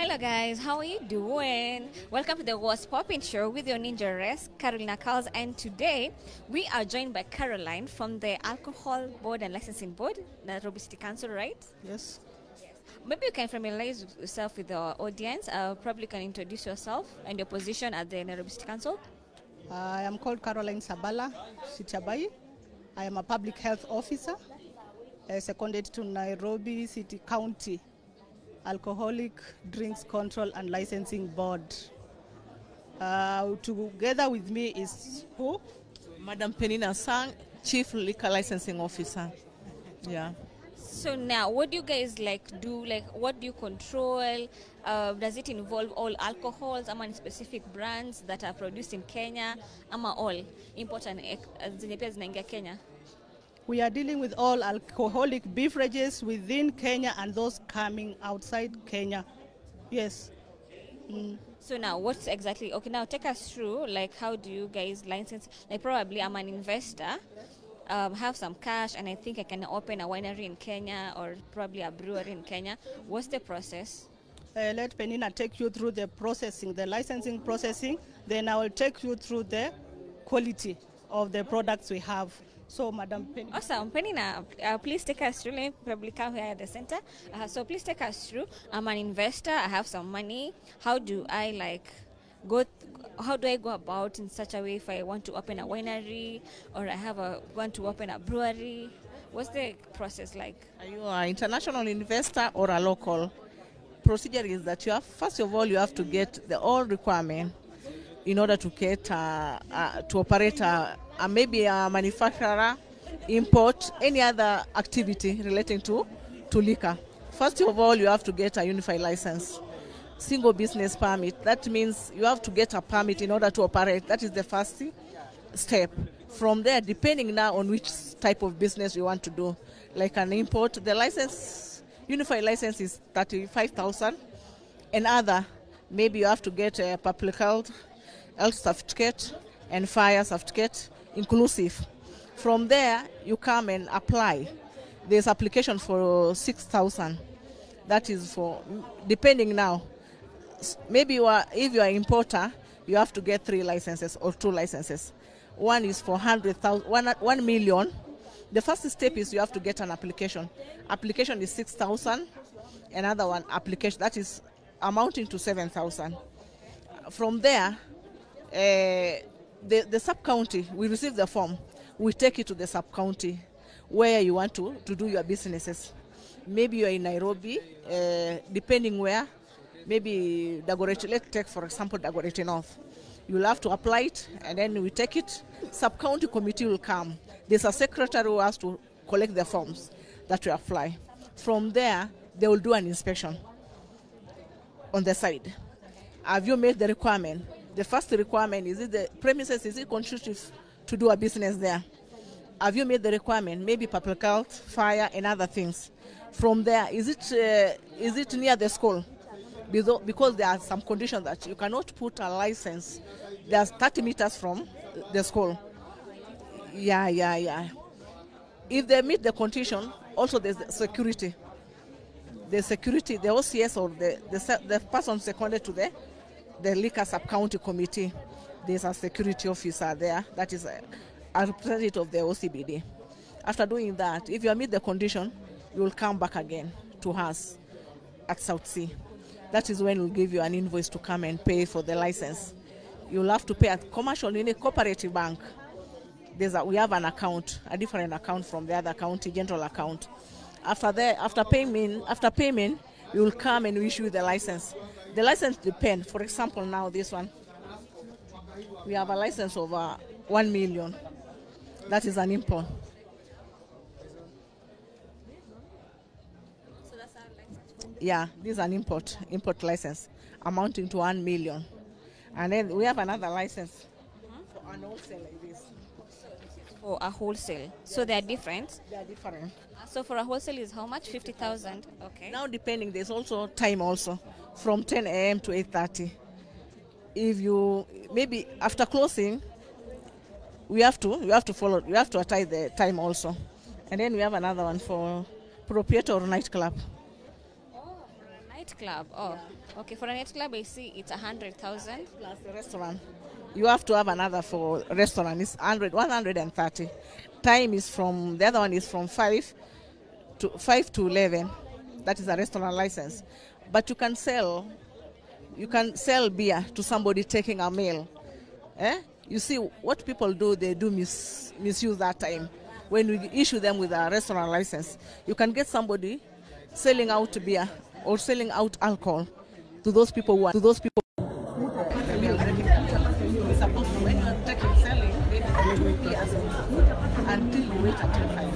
Hello guys, how are you doing? Welcome to the Was Poppin show with your ninja rest, Carolina Carls, and today we are joined by Caroline from the Alcohol Board and Licensing Board, Nairobi City Council, right? Yes. Maybe you can familiarize yourself with the audience. Probably can introduce yourself and your position at the Nairobi City Council. I am called Caroline Sabala Shichabai. I am a public health officer, seconded to Nairobi City County Alcoholic Drinks Control and Licensing Board. Together with me is who? Madam Penina Sang, Chief Liquor Licensing Officer. Yeah. So now, what do you guys do? What do you control? Does it involve all alcohols? Am specific brands that are produced in Kenya? Am all important zenye pia zinaingia Kenya? We are dealing with all alcoholic beverages within Kenya and those coming outside Kenya. Yes. So now, what's exactly, okay, now take us through, how do you guys license? Probably I'm an investor, have some cash, and I think I can open a winery in Kenya or probably a brewery in Kenya. What's the process? Let Penina take you through the processing, the licensing processing. Then I will take you through the quality of the products we have. So, Madam Penina. Awesome. Penina, please take us through. Let me probably come here at the center. So please take us through. I'm an investor. I have some money. How do I how do I go about in such a way if I want to open a winery or want to open a brewery? What's the process like? Are you an international investor or a local? Procedure is that first of all, you have to get the all requirement in order to get to operate maybe a manufacturer, import, any other activity relating to liquor. First of all, you have to get a unified license, single business permit. That means you have to get a permit in order to operate. That is the first step. From there, depending now on which type of business you want to do, like an import, the license, unified license is 35,000. And other, maybe you have to get a public health certificate and fire certificate inclusive. From there, you come and apply. There's application for 6,000. That is for, depending now, maybe if you are an importer, you have to get 3 licenses or 2 licenses. One is for 100,000, 1 million. The first step is you have to get an application. Application is 6,000. Another one application, that is amounting to 7,000. From there, the sub-county, we receive the form, we take it to the sub-county where you want to do your businesses. Maybe you're in Nairobi, depending where, maybe Dagoretti, let's take for example Dagoretti North. You'll have to apply it and then we take it, sub-county committee will come. There's a secretary who has to collect the forms that you apply. From there, they will do an inspection on the side. Have you made the requirement? The first requirement, is it the premises, is it conducive to do a business there? Have you made the requirement? Maybe public health, fire, and other things. From there, is it near the school? Because there are some conditions that you cannot put a license. There's 30 meters from the school. Yeah. If they meet the condition, also there's the security. The security, the OCS or the person seconded to the liquor sub-county committee, there's a security officer there that is a representative of the OCBD. After doing that, if you meet the condition, you will come back again to us at South Sea. That is when we'll give you an invoice to come and pay for the license. You'll have to pay at commercial in a cooperative bank. We have an account, a different account from the other county, general account. After payment, you will come and issue you the license. The license depends. For example, now this one, we have a license of 1 million. That is an import. So that's our license? Yeah, this is an import license amounting to 1 million. And then we have another license for an wholesale like this. For a wholesale. So they are different? They are different. So for a wholesale is how much? 50,000. Okay. Now depending, there's also time also from 10 a.m. to 8:30. If you maybe after closing, you have to attend the time also, and then we have another one for proprietor or nightclub. Oh, for a nightclub. Oh, yeah. Okay. For a nightclub, I see it's 100,000 plus the restaurant. You have to have another for restaurant. It's 130. Time is from the other one is from 5 to 11. That is a restaurant license. But you can sell beer to somebody taking a meal. You see what people do, they do misuse that time. When we issue them with a restaurant license, you can get somebody selling out beer or selling out alcohol to those people when you're taking selling, until you wait until 5.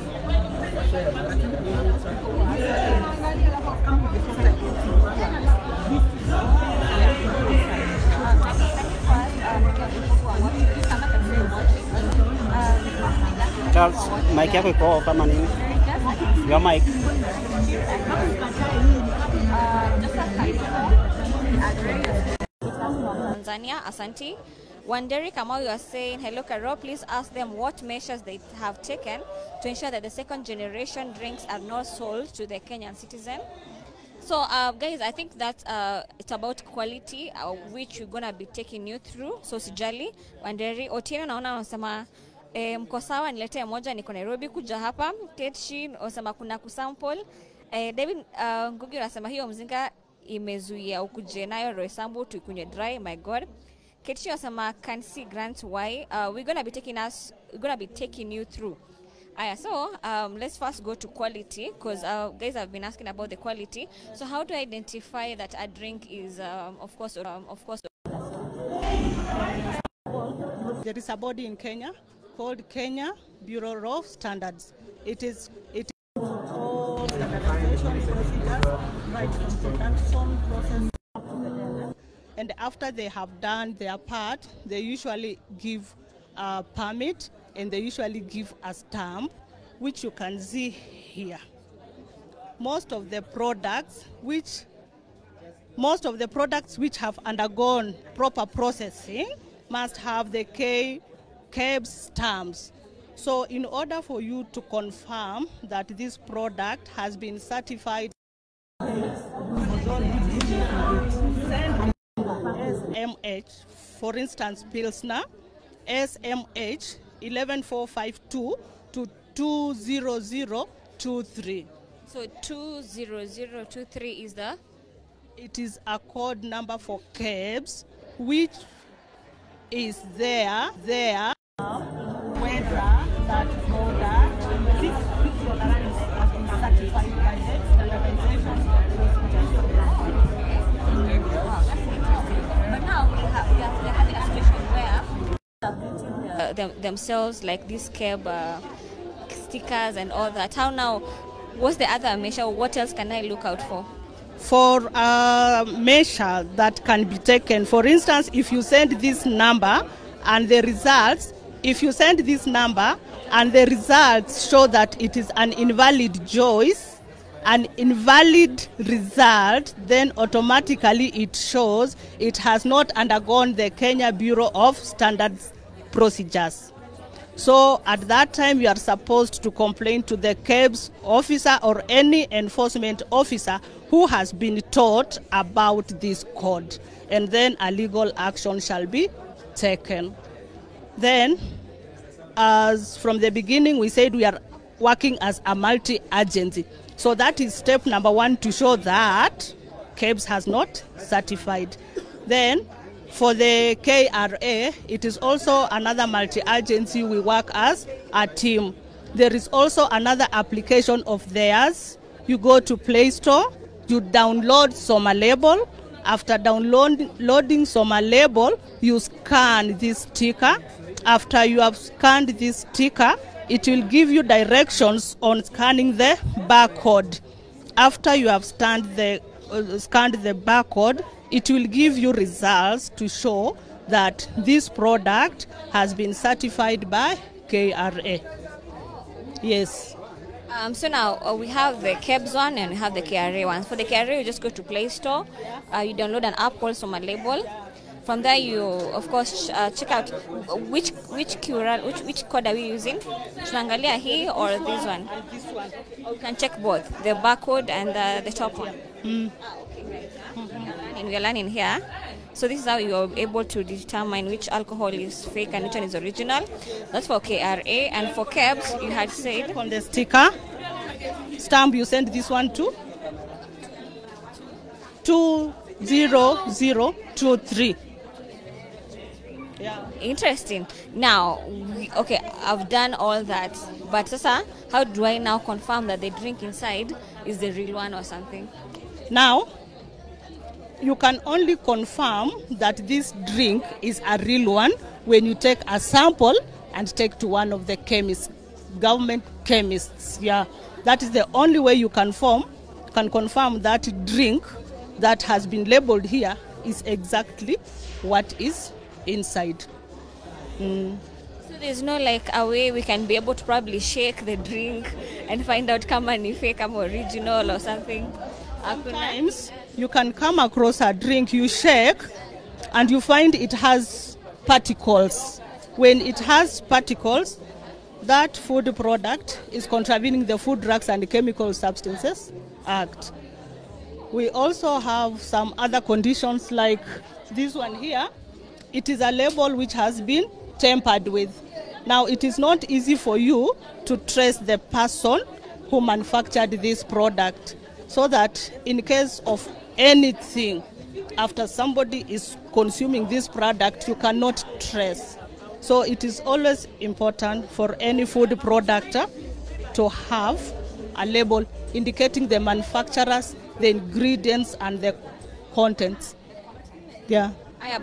Charles, mic yako iko off ama nini? Your mic. Tanzania, Asante. Wanderi Kamau, you are saying, hello Carol, please ask them what measures they have taken to ensure that the second generation drinks are not sold to the Kenyan citizen. So guys, I think that it's about quality, which we're going to be taking you through. So sijali, Wanderi, Otieno naona unasema mko sawa niletee moja niko Nairobi kuja hapa. Ketchi unasema kuna kusample. David Ngugi unasema hiyo mzinga imezuia ukuje nayo Roysambu tuikunywe dry, my god. Ketchi unasema can see grant why we're going to be taking you through. So let's first go to quality, because guys have been asking about the quality. So how do I identify that a drink is of course There is a body in Kenya called Kenya Bureau of Standards. It is all standardization procedures right from production process. And after they have done their part, they usually give a permit and they usually give a stamp, which you can see here. Most of the products which have undergone proper processing must have the KEBS stamps. So in order for you to confirm that this product has been certified SMH, for instance Pilsner, SMH 11452 to 20023. So 20023 is the? It is a code number for KEBS, which is there whether that product this tolerance has been certified by the standardization But now we have having a situation where themselves like this KEB stickers and all that. How now? What's the other measure? What else can I look out for? For a measure that can be taken, for instance, if you send this number and the results, show that it is an invalid choice, an invalid result, then automatically it shows it has not undergone the Kenya Bureau of Standards procedures. So at that time you are supposed to complain to the KEBS officer or any enforcement officer who has been taught about this code, and then a legal action shall be taken. Then, as from the beginning we said, we are working as a multi-agency. So that is step number 1, to show that KEBS has not certified. Then for the KRA, it is also another multi-agency. We work as a team. There is also another application of theirs. You go to Play Store, you download Soma Label. After downloading Soma Label, you scan this sticker. After you have scanned this sticker, it will give you directions on scanning the barcode. After you have scanned the barcode, it will give you results to show that this product has been certified by KRA. Yes. So now we have the KEBS one and we have the KRA one. For the KRA, you just go to Play Store, you download an app called Soma Label. From there, you of course check out which QRL, which code are we using? Tunaangalia hii or this one? This one. You can check both, the barcode and the top one. We are learning here. So this is how you are able to determine which alcohol is fake and which one is original. That's for KRA. And for KEBS, you had said On the sticker stamp, you send this one to 20023. Yeah. interesting. Now, okay, I've done all that. But Sasa, how do I now confirm that the drink inside is the real one or something? Now, you can only confirm that this drink is a real one when you take a sample and take to one of the chemists, government chemists. Yeah, that is the only way you can confirm that drink that has been labeled here is exactly what is inside. So there's no like a way we can be able to probably shake the drink and find out kama ni fake kama original or something. Sometimes you can come across a drink, you shake, and you find it has particles. When it has particles, that food product is contravening the Food, Drugs and Chemical Substances Act. We also have some other conditions like this one here. It is a label which has been tampered with. Now, it is not easy for you to trace the person who manufactured this product, so that in case of anything, after somebody is consuming this product, you cannot trace. So it is always important for any food product to have a label indicating the manufacturers, the ingredients, and the contents. Yeah.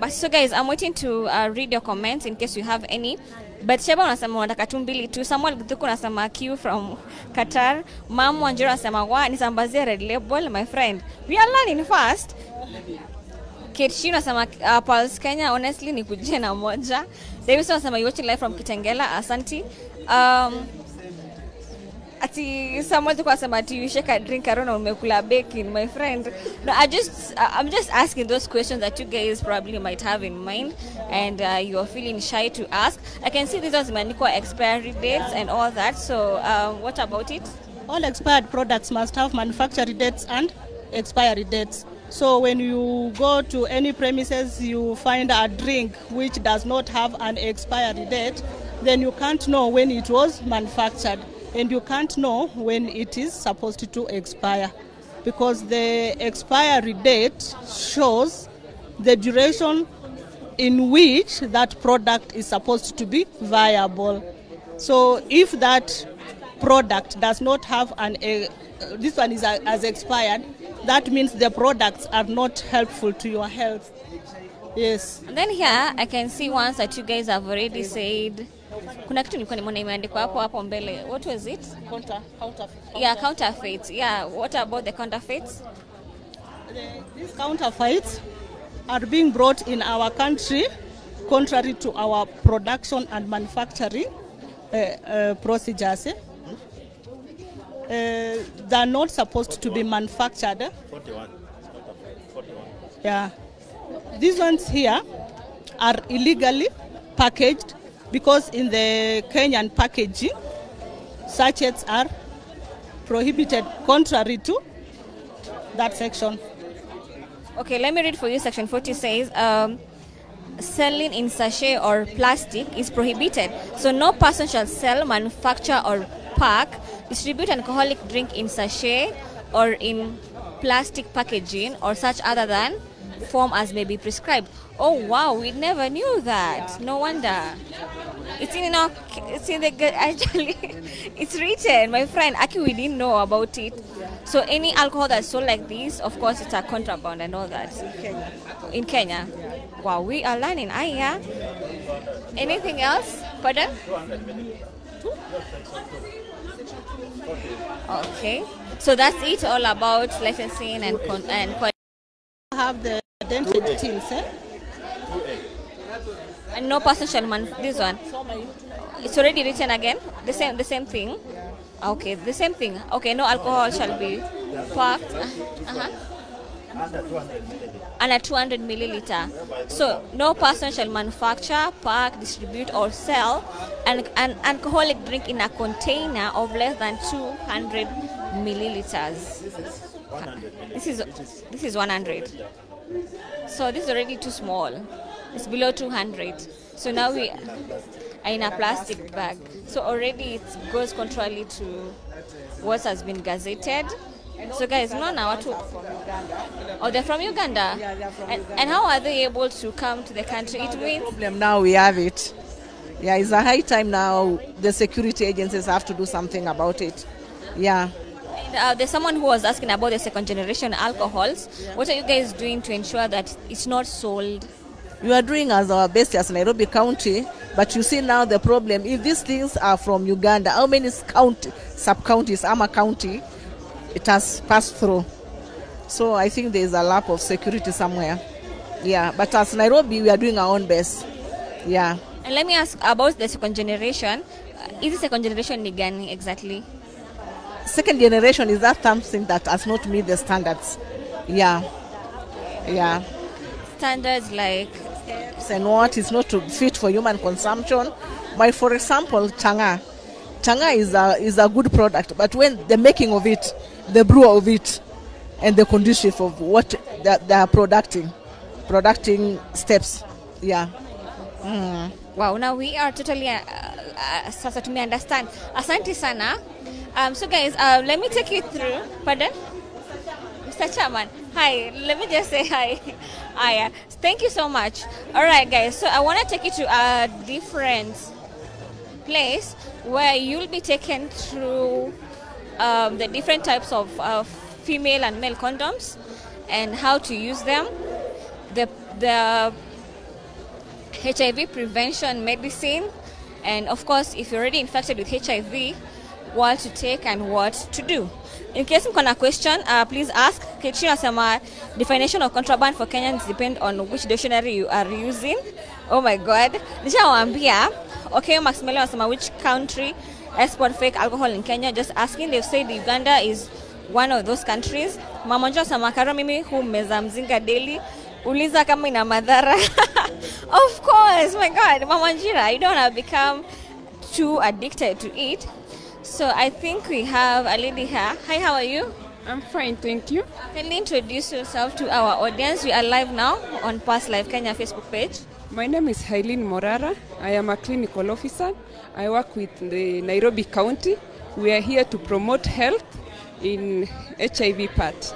But so guys, I'm waiting to read your comments in case you have any. But Sheba unasema unataka tu mbili tu. Samuel Githuku unasema Q from Qatar. Mamu Wanjiro unasema wa nisambazie red label, my friend. We are learning fast. Ketchi unasema Pulse Kenya, honestly ni kujia na moja. Davis unasema you watching live from Kitengela, asanti. Ati Samuel tu unasema ati you shake a drink arona umekula baking, my friend. No, I'm just asking those questions that you guys probably might have in mind and you're feeling shy to ask. I can see these are zimeandikwa expiry dates and all that. So what about it? All expired products must have manufacturing dates and expiry dates. So when you go to any premises, you find a drink which does not have an expiry date, then you can't know when it was manufactured. And you can't know when it is supposed to expire, because the expiry date shows the duration in which that product is supposed to be viable. So if that product does not have this one is as expired, that means the products are not helpful to your health. Yes. And then here I can see ones that you guys have already said. Kuna kitu nilikuwa nimeona imeandikwa hapo mbele. What was it? Counterfeit. Yeah, counterfeits. Yeah, what about the counterfeits? These counterfeits are being brought in our country contrary to our production and manufacturing procedures. They're not supposed to be manufactured. 41. Yeah. These ones here are illegally packaged, because in the Kenyan packaging, sachets are prohibited contrary to that section. Okay, let me read for you. Section 40 says, selling in sachet or plastic is prohibited. So no person shall sell, manufacture or pack, distribute an alcoholic drink in sachet or in plastic packaging or such other than form as may be prescribed. Oh wow, we never knew that. No wonder. It's in the actually it's written, my friend. Actually, we didn't know about it. So any alcohol that's sold like this, of course, it's a contraband and all that. In Kenya. Wow, we are learning. Yeah. Anything else? Pardon? Okay. So that's it all about licensing and Have the dented tins, and no person shall this one. It's already written again. The same thing. Okay, the same thing. Okay, no alcohol shall be packed. Under 200 milliliter. So no person shall manufacture, pack, distribute, or sell an alcoholic drink in a container of less than 200 milliliters. This is 100. So this is already too small. It's below 200. So now we are in a plastic bag. So already it goes contrary to what has been gazetted. So guys, no, now what? Oh, they're from Uganda. Yeah, they're from and, Uganda. and how are they able to come to the country? It means Problem now we have it. Yeah, it's a high time now. The security agencies have to do something about it. Yeah. there's someone who was asking about the second generation alcohols. Yeah. What are you guys doing to ensure that it's not sold? We are doing as our best as Nairobi County, but you see now the problem. If these things are from Uganda, how many sub-counties, Ama County, it has passed through? So I think there is a lack of security somewhere. Yeah, but as Nairobi, we are doing our own best. Yeah. And let me ask about the second generation. Is the second generation ni gani exactly? Second generation is that something that has not met the standards. Yeah. Yeah. Standards like? And what is not fit for human consumption. But for example, changa. Changa is a good product, but when the making of it, the brew of it, and the conditions of what they are producing steps. Yeah. Mm. Wow, now we are totally sasa to me understand. Asante sana. So guys, let me take you through. Pardon? Mr. Chairman. Hi, let me just say hi. Hi, thank you so much. All right, guys, so I want to take you to a different place where you'll be taken through the different types of female and male condoms and how to use them, the HIV prevention medicine, and of course, if you're already infected with HIV, what to take and what to do. In case you have a question, please ask. Definition of contraband for Kenyans depend on which dictionary you are using. Oh my God. Okay, Maximilian wasema which country export fake alcohol in Kenya. Just asking. They've said Uganda is one of those countries. Mamonjo samakaro mimi hu meza mzinga daily. Uliza kama ina madhara. Of course, my God. Mamanjira, you don't want to become too addicted to it. So I think we have a lady here. Hi, how are you? I'm fine, thank you. Can you introduce yourself to our audience? We are live now on Past Live Kenya Facebook page. My name is Hailin Morara. I am a clinical officer. I work with the Nairobi County. We are here to promote health in HIV part.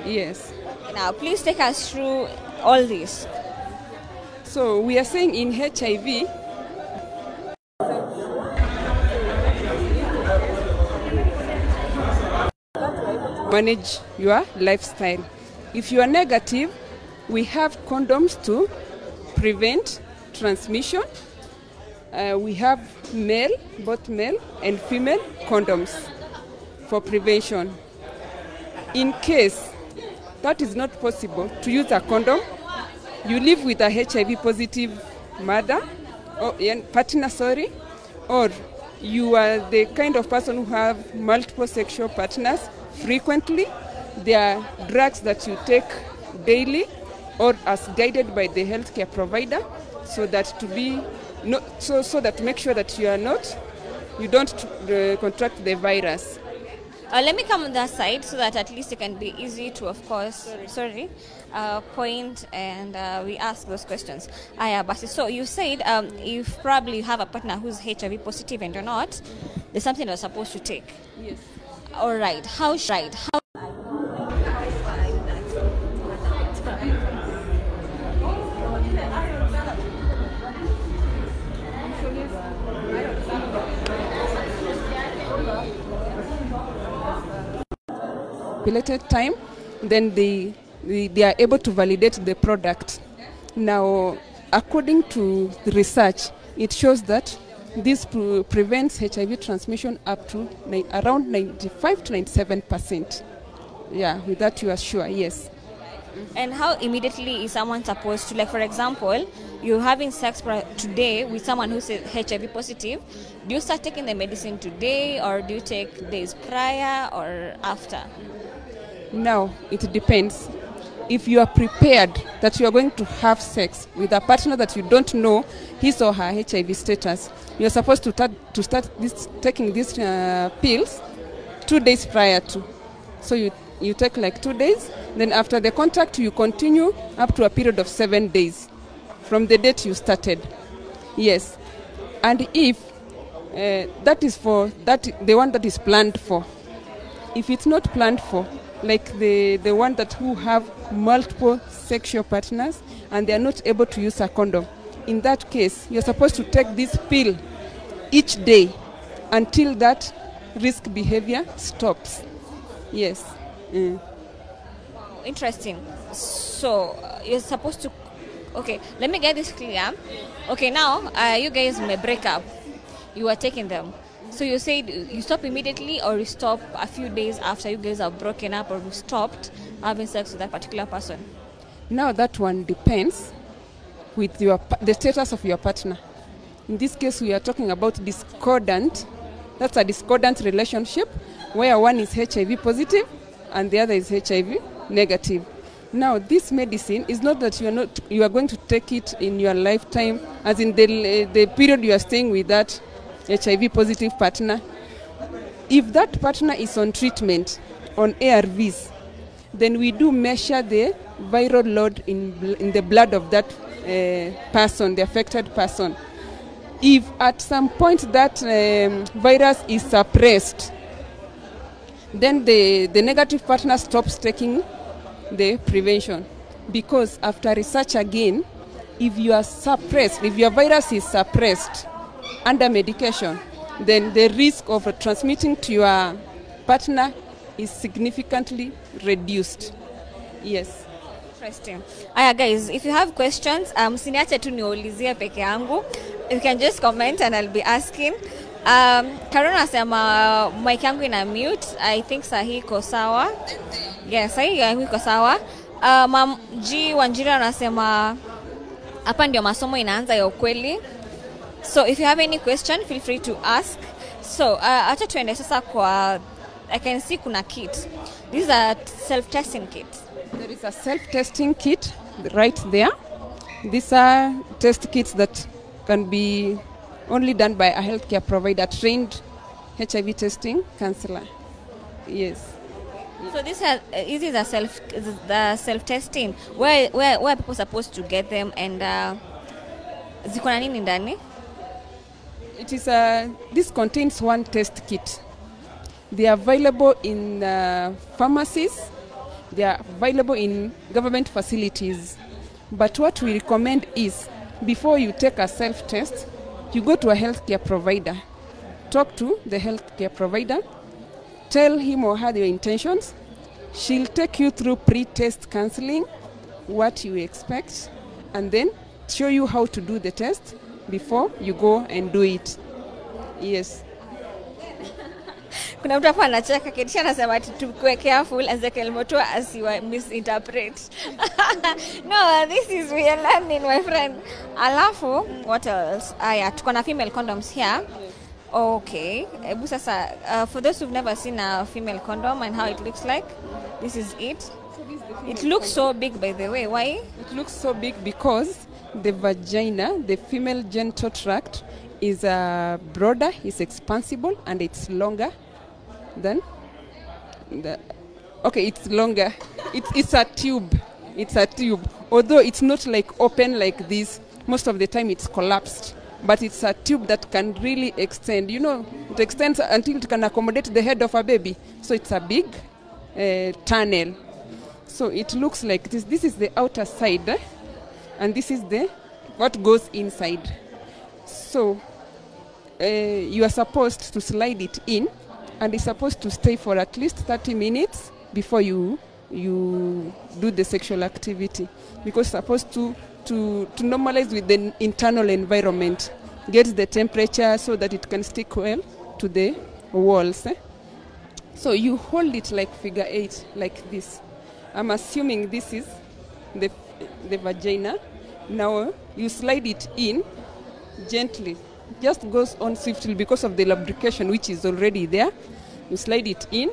Yes. Now, please take us through all this. So we are saying in HIV, manage your lifestyle. If you are negative, we have condoms to prevent transmission. We have both male and female condoms for prevention. In case that is not possible to use a condom, you live with a HIV positive partner, or you are the kind of person who have multiple sexual partners frequently. There are drugs that you take daily or as guided by the healthcare provider, so that so that make sure that you don't contract the virus. Let me come on that side so that at least it can be easy to, of course, point and we ask those questions. So you said if probably you have a partner who's HIV positive and you're not, there's something you're supposed to take. Yes. All right. How? Related time, then they are able to validate the product. Now, according to the research, it shows that this prevents HIV transmission up to around 95 to 97%. Yeah, with that you are sure, yes. And how immediately is someone supposed to, like for example, you're having sex today with someone who's HIV positive, do you start taking the medicine today or do you take days prior or after? Now, it depends. If you are prepared that you are going to have sex with a partner that you don't know his or her HIV status, you are supposed to start taking these pills 2 days prior to. So you you take like 2 days. Then after the contact, you continue up to a period of 7 days from the date you started. Yes. And if that is for the one that is planned for. If it's not planned for, like the one that who have multiple sexual partners and they are not able to use a condom, in that case, you're supposed to take this pill each day until that risk behavior stops. Yes. Interesting. So you're supposed to. Okay, let me get this clear. Okay, now you guys may break up. You are taking them. So you said you stop immediately, or you stop a few days after you guys have broken up, or you stopped having sex with that particular person. Now that one depends with the status of your partner. In this case, we are talking about discordant. That's a discordant relationship where one is HIV positive and the other is HIV negative. Now, this medicine is not that you are going to take it in your lifetime, as in the period you are staying with that HIV positive partner. If that partner is on treatment, on ARVs, then we do measure the viral load in the blood of that person, the affected person. If at some point that virus is suppressed, then the negative partner stops taking the prevention. Because after research again, if you are suppressed, if your virus is suppressed under medication, then the risk of transmitting to your partner is significantly reduced. Yes. Interesting. Aya guys, if you have questions, msiniache tu niulizie peke yangu. You can just comment and I'll be asking. Karuna anasema mic yangu ina mute. I think sahi iko sawa. Yes, sahi yangu iko sawa. Mam G Wanjira anasema hapa ndio masomo inaanza ya ukweli. So if you have any question, feel free to ask. So acha tuende sasa kwa, I can see kuna kit. These are self-testing kits. There is a self-testing kit right there. These are test kits that can be only done by a healthcare provider, trained HIV testing counselor. Yes. So this is a self-testing. Where are people supposed to get them, and ziko na nini ndani? It is this contains one test kit. They are available in pharmacies. They are available in government facilities. But what we recommend is, before you take a self-test, you go to a healthcare provider. Talk to the healthcare provider. Tell him or her your intentions. She'll take you through pre-test counseling, what you expect, and then show you how to do the test before you go and do it. Yes. Kuna mtu hapa anacheka kisha anasema tukue careful as Moto as you misinterpret. No, this is we are learning, my friend. Alafu, what else? Aya, tuko na female condoms here. Okay. Ebu sasa, for those who've never seen a female condom and how it looks like, this is it. It looks so big, by the way. Why? It looks so big because the vagina, the female genital tract, is broader, is expansible, and it's longer than the. Okay, it's longer. It's a tube. It's a tube. Although it's not like open like this, most of the time it's collapsed. But it's a tube that can really extend. You know, it extends until it can accommodate the head of a baby. So it's a big tunnel. So it looks like this. This is the outer side, and this is what goes inside. So you are supposed to slide it in, and it's supposed to stay for at least 30 minutes before you do the sexual activity, because it's supposed to normalize with the internal environment, get the temperature so that it can stick well to the walls. So you hold it like figure 8, like this. I'm assuming this is the vagina. Now you slide it in gently. Just goes on swiftly because of the lubrication which is already there. You slide it in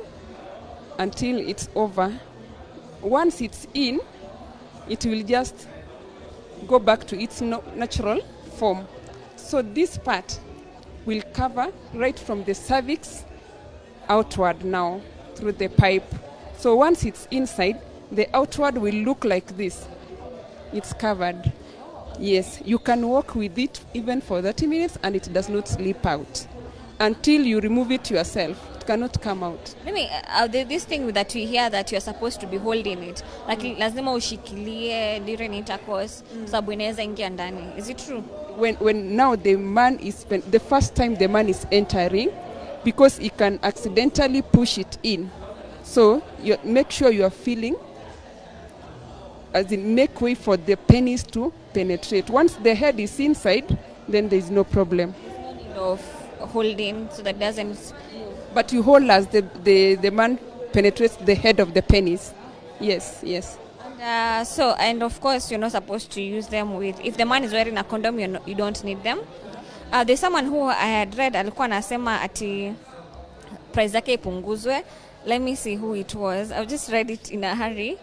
until it's over. Once it's in, it will just go back to its natural form. So this part will cover right from the cervix outward now through the pipe. So once it's inside, the outward will look like this. It's covered. Yes, you can walk with it even for 30 minutes and it does not slip out. Until you remove it yourself, it cannot come out. Let me, this thing that we hear that you're supposed to be holding it. Like, lazima ushikilie during intercourse, sababu inaweza ingia ndani. Is it true? When now the man is, the first time the man is entering, because he can accidentally push it in. So you make sure you are feeling, as in make way for the penis to penetrate. Once the head is inside, then there is no problem. No need of holding so that doesn't. But you hold as the man penetrates the head of the penis. Yes, yes. And of course you're not supposed to use them with, if the man is wearing a condom, you don't need them. There's someone who I had read alikuwa anasema ati price zake ipunguzwe. Let me see who it was. I've just read it in a hurry.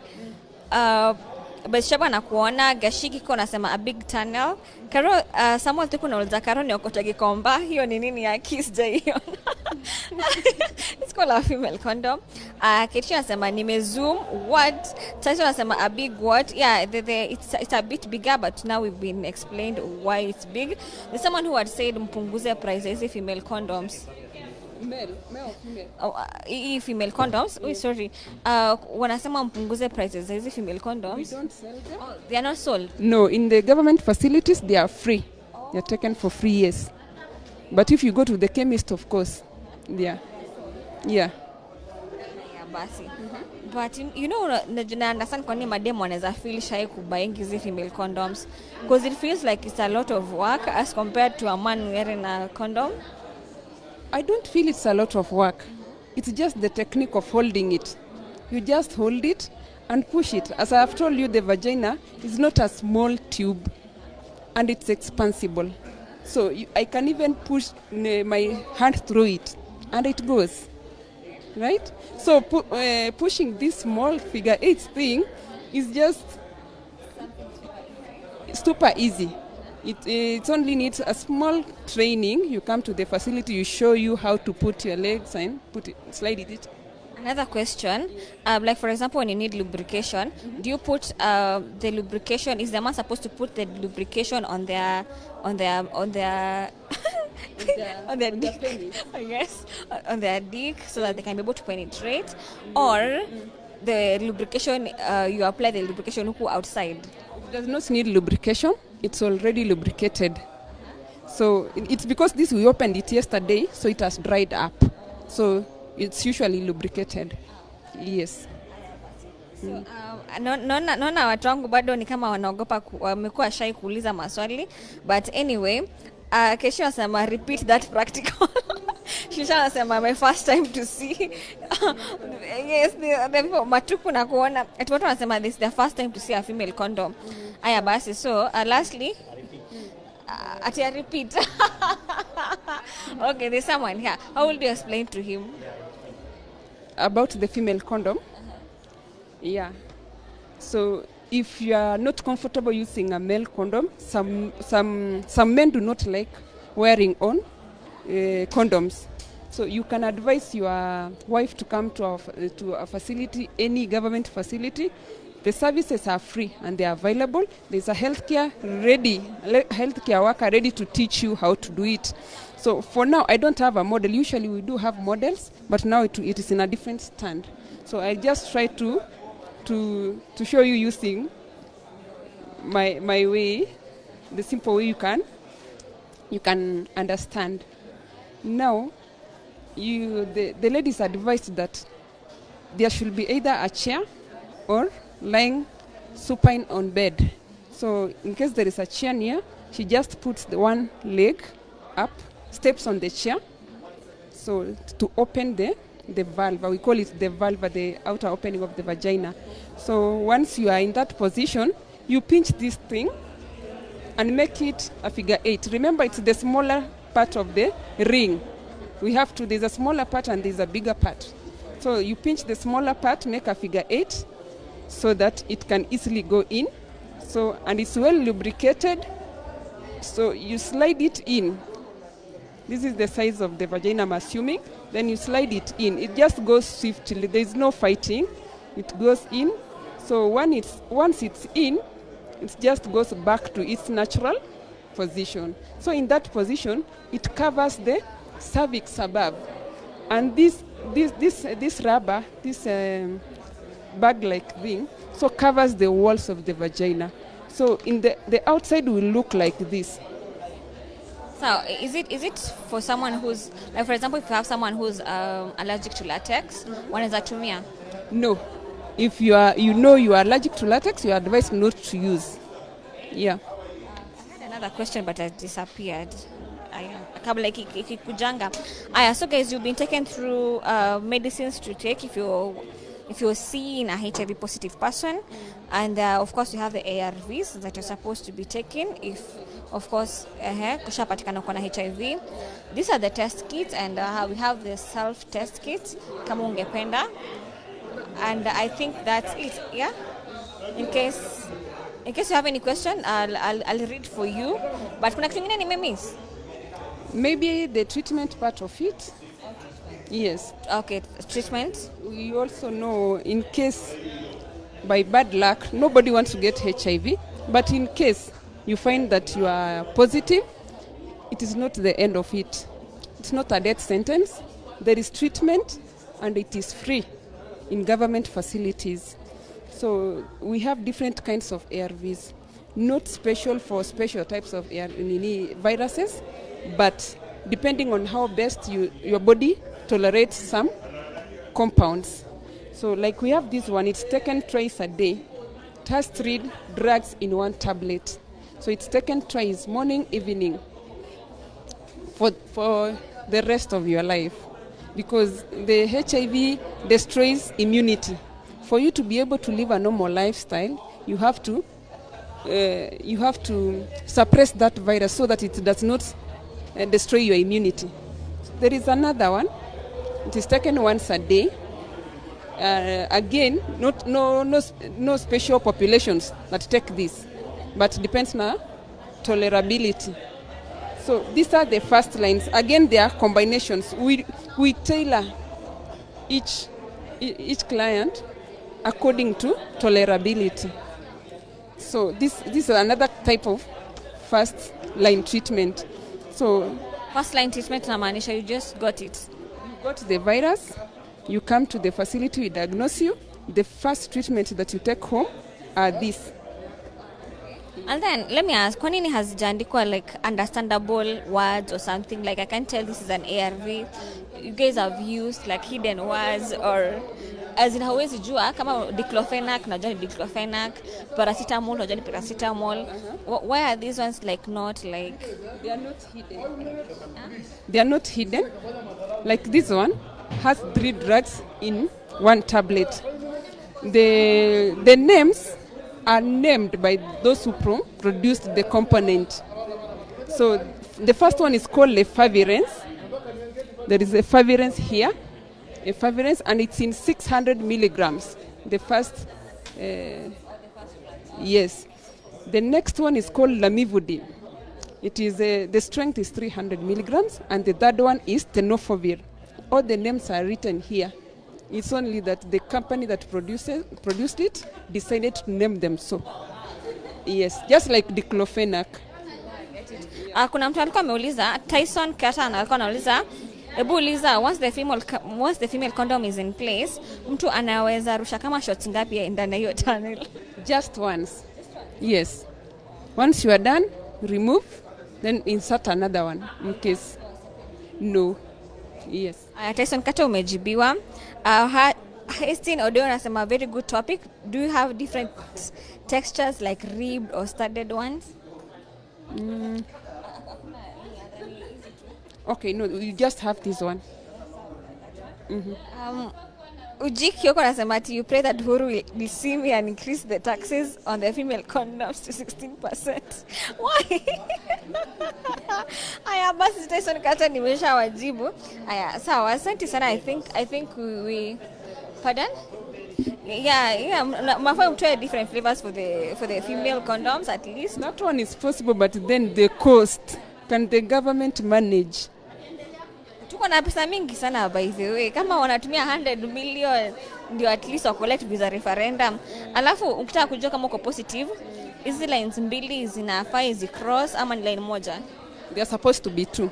But shaba na kuona Gashiki ko nasema a big tunnel. Karo Samuel tuko nauliza Karo ni okota gikomba. Hiyo ni nini ya kiss jaiona. It's called a female condom. Kechi nasema nimezoom what? Taito nasema a big what? Yeah, it's a bit bigger, but now we've been explained why it's big. There's someone who had said mpunguze price hizi female condoms. Male or female? Female condoms. Oh, sorry. Wanasema mpunguze prices hizi female condoms. We don't sell them. Oh, they are not sold. No, in the government facilities they are free. They are taken for free, yes. But if you go to the chemist, of course, yeah. Yeah, basi. But you know, na understand kwa nini madem wanaweza feel shy kubuying hizi female condoms, because it feels like it's a lot of work as compared to a man wearing a condom. I don't feel it's a lot of work. It's just the technique of holding it. You just hold it and push it. As I have told you, the vagina is not a small tube and it's expansible. So I can even push my hand through it and it goes. Right? So pushing this small figure 8 thing is just super easy. It only needs a small training. You come to the facility, you show you how to put your legs and slide it. Another question, like for example, when you need lubrication, do you put the lubrication? Is the man supposed to put the lubrication on their on their dick? I guess on their dick, so that they can be able to penetrate, or the lubrication you apply the lubrication outside. It does not need lubrication. It's already lubricated. So it's because this we opened it yesterday, so it has dried up. So it's usually lubricated. Yes. So, naona watu wangu bado ni kama wanaogopa, wamekuwa shy kuuliza maswali, but anyway, kesho nasema repeat that practical. Shisha nasema my first time to see. Yes, the people matupu na kuona. Watu wanasema this is their first time to see a female condom. Aya basi, so lastly, ati a repeat. Okay, there's someone here. How will you explain to him about the female condom? Yeah. So if you are not comfortable using a male condom, some men do not like wearing on condoms. So you can advise your wife to come to a facility, any government facility. The services are free and they are available. There's a healthcare worker ready to teach you how to do it. So for now, I don't have a model. Usually we do have models, but now it is in a different stand. So I just try to show you using my way, the simple way you can understand. Now, the ladies advised that there should be either a chair or lying supine on bed. So in case there is a chair near, she just puts the one leg up, steps on the chair, so to open the vulva. We call it the vulva, the outer opening of the vagina. So once you are in that position, you pinch this thing and make it a figure 8. Remember, it's the smaller part of the ring. There's a smaller part and there's a bigger part. So you pinch the smaller part, make a figure 8, so that it can easily go in. So, and it's well lubricated. So you slide it in. This is the size of the vagina, I'm assuming. Then you slide it in. It just goes swiftly. There's no fighting. it goes in. So once it's in, it just goes back to its natural position. So in that position, it covers the cervix above, and this rubber, this bag-like thing, so covers the walls of the vagina. So in the outside will look like this. So is it for someone who's, like for example, if you have someone who's allergic to latex, wanaweza tumia? No. If you are allergic to latex, you are advised not to use. Yeah. I had another question, but it disappeared. Kabla ikikujanga. So guys, you've been taken through medicines to take if you're seeing a HIV positive person, and of course you have the ARVs that you're supposed to be taking if, of course, kushapatikana uko na HIV. These are the test kits, and we have the self-test kits kama ungependa. And I think that's it. Yeah. In case you have any question, I'll read for you. But kuna kitu kingine nimemiss? Maybe the treatment part of it. Yes. Okay, treatment. We also know, in case by bad luck, nobody wants to get HIV, but in case you find that you are positive, it is not the end of it. It's not a death sentence. There is treatment, and it is free in government facilities. So we have different kinds of ARVs, not special for special types of viruses, but depending on how best your body tolerates some compounds. So like we have this one, it's taken twice a day. It has 3 drugs in 1 tablet. So it's taken twice, morning, evening, for the rest of your life. Because the HIV destroys immunity. For you to be able to live a normal lifestyle, you have to suppress that virus so that it does not destroy your immunity. There is another one. It is taken once a day. Again, no special populations that take this, but depends on tolerability. So these are the first lines. Again, there are combinations. We tailor each client according to tolerability. So this is another type of first line treatment. So first line treatment namaanisha you just got it. You got the virus, you come to the facility, we diagnose you. The first treatment that you take home are these. And then let me ask, kwa nini hazijaandikwa like understandable words or something? Like I can tell this is an ARV. You guys have used like hidden words, or as in hawezi jua kama diclofenac unajua ni diclofenac, paracetamol unajua ni paracetamol. Why are these ones like not like they are not hidden? They are not hidden. Like this one has 3 drugs in 1 tablet. The names are named by those who produced the component. So the first one is called efavirenz. There is efavirenz here, efavirenz, and it's in 600 milligrams. The first, yes. The next one is called lamivudine. It is the strength is 300 milligrams, and the third one is tenofovir. All the names are written here. It's only that the company that produced it decided to name them so. Yes, just like diclofenac. Kuna mtu alikuwa ameuliza, Tyson Katan alikuwa anauliza, hebu uliza, once the female condom is in place, mtu anaweza rusha kama shots ngapi ndani hiyo tunnel? Just once. Yes. Once you are done, remove, then insert another one in case no. Yes. Tyson Kata umejibiwa. Hastine Odeo anasema very good topic. Do you have different textures like ribbed or studded ones? Okay, no, you just have this one. Ujik Yoko anasema you pray that Huru will see me and increase the taxes on the female condoms to 16%. Why? Aya basi Tyson Kata nimesha wajibu. Aya sawa, asante sana. I think we pardon? Yeah, mafaa mtoe different flavors for the female condoms at least. That one is possible, but then the cost, can the government manage? Tuko na pesa mingi sana by the way. Kama wanatumia 100 million ndio at least wa collect visa referendum. Alafu ukitaka kujua kama uko positive, hizi lines mbili zinafaa hizi cross ama ni line moja? They are supposed to be two.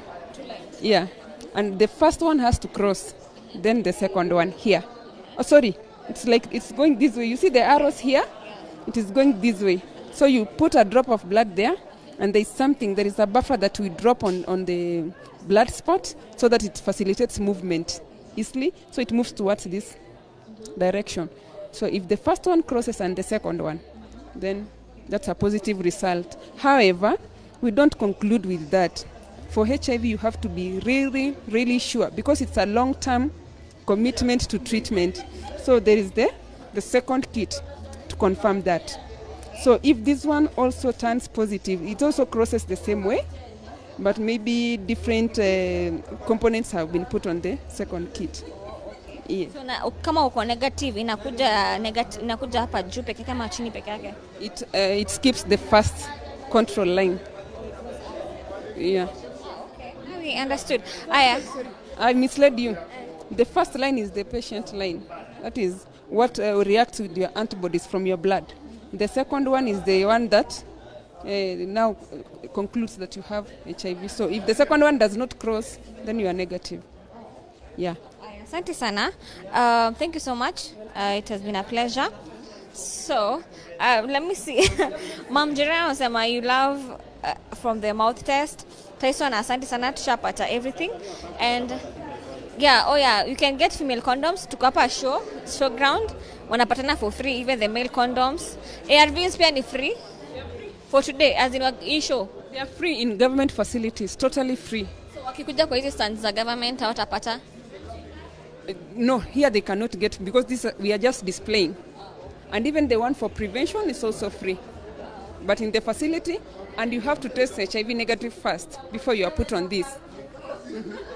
Yeah. And the first one has to cross, then the second one here. Oh, sorry. It's like it's going this way. You see the arrows here? It is going this way. So you put a drop of blood there, and there is a buffer that we drop on the blood spot so that it facilitates movement easily. So it moves towards this direction. So if the first one crosses and the second one, then that's a positive result. However, we don't conclude with that. For HIV, you have to be really, really sure because it's a long-term commitment to treatment. So there is the second kit to confirm that. So if this one also turns positive, it also crosses the same way, but maybe different components have been put on the second kit. Yeah. So kama uko negative inakuja hapa juu peke kama chini peke yake? It skips the first control line. Yeah. Okay. We understood. I misled you. The first line is the patient line. That is what reacts with your antibodies from your blood. The second one is the one that now concludes that you have HIV. So if the second one does not cross, then you are negative. Yeah. Asante sana. Thank you so much. It has been a pleasure. So, let me see. Mom Jirana wasema you love from the mouth test. Tyson, asante sana, tushapata everything. And yeah, you can get female condoms. Tuko hapa showground. Wanapatana for free, even the male condoms. ARVs pia ni free for today, as in issue. They are free in government facilities, totally free. So wakikuja kwa hizi stands za government hawatapata? No, here they cannot get because we are just displaying. And even the one for prevention is also free. But in the facility, and you have to test HIV negative first before you are put on this.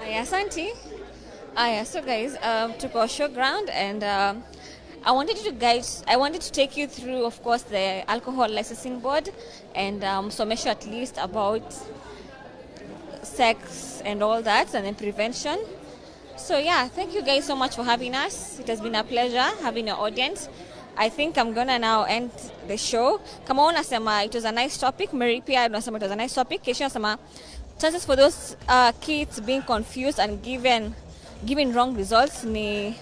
Asante. So guys, tuko showground and I wanted to take you through, of course, the alcohol licensing board and somesha at least about sex and all that, and then prevention. So yeah, thank you guys so much for having us. It has been a pleasure having your audience. I think I'm gonna now end the show. Kama unasema it was a nice topic. Mary pia unasema it was a nice topic. Kesho unasema chances for those kids being confused and given wrong results ni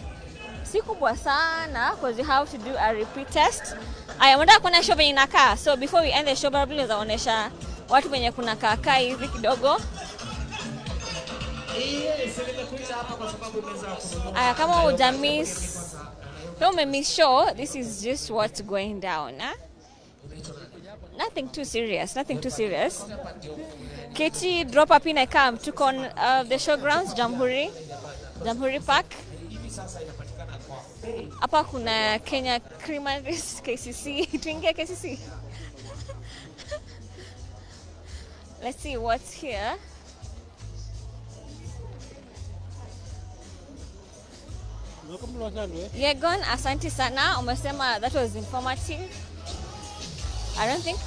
si kubwa sana because you have to do a repeat test. I wanataka kuona show venye inakaa. So before we end the show, probably nazaonesha watu venye kuna kaa hivi kidogo. Kama umemiss show, this is just what's going down. Nothing too serious. Keti, drop up in a camp. Took on the showgrounds, Jamhuri Park. Hapa kuna Kenya Criminals KCC. Tuingia KCC. Let's see what's here. Yegon, asante sana. Umesema that was informative. I don't think.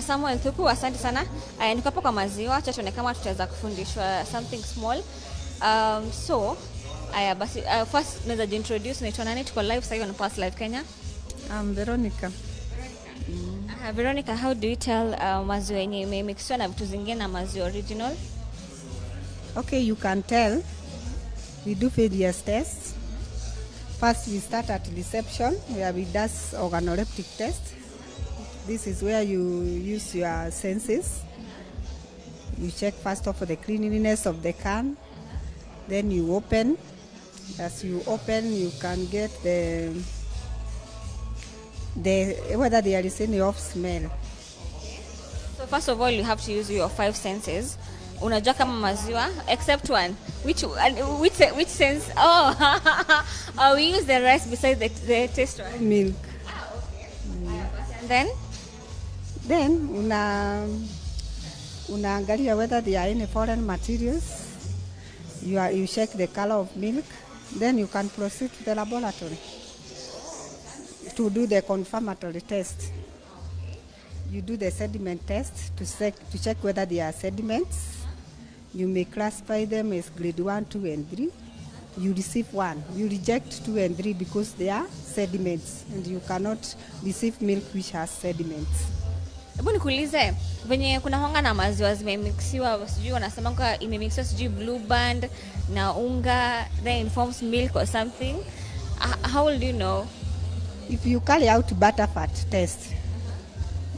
Samuel Thuku, asante sana. Niko hapa kwa maziwa, acha tuone kama tutaweza kufundishwa something small. So, basi first naweza introduce, naitwa nani? Tuko live sasa on Past Live Kenya. I'm Veronica. Veronica, how do you tell maziwa yenye imemixwa na vitu zingine na maziwa original? Okay, you can tell. We do various tests. First, we start at reception where we do organoleptic test. This is where you use your senses. You check first off the cleanliness of the can. Then you open. As you open, you can get the whether there is any off smell. So So first of all, you have to use your 5 senses. Unajua kama maziwa, except one. Which sense? Oh, we use the rest besides the taste one. Milk. And Then unaangalia whether there are any foreign materials. You check the color of milk. Then you can proceed to the laboratory to do the confirmatory test. You do the sediment test to check whether they are sediments. You may classify them as grade 1, 2, and 3. You receive 1. You reject 2 and 3 because they are sediments, and you cannot receive milk which has sediments. hebu nikuulize, venye kuna honga na maziwa zimemixiwa, sijui wanasema kwa imemixiwa sijui blue band na unga, then it forms milk or something. How will you know? If you carry out butterfat test,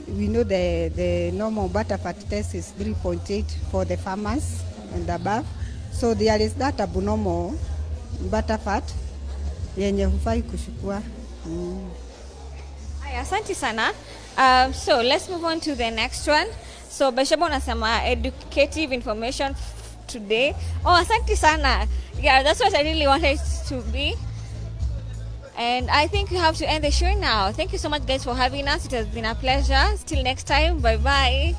we know the normal butterfat test is 3.8 for the farmers and above. So there is that abnormal butterfat yenye hufai kushukua. Asante sana. So let's move on to the next one. So Bashaba unasema educative information today. Oh, asante sana. Yeah, that's what I really wanted to be. And I think you have to end the show now. Thank you so much, guys, for having us. It has been a pleasure. Till next time. Bye-bye.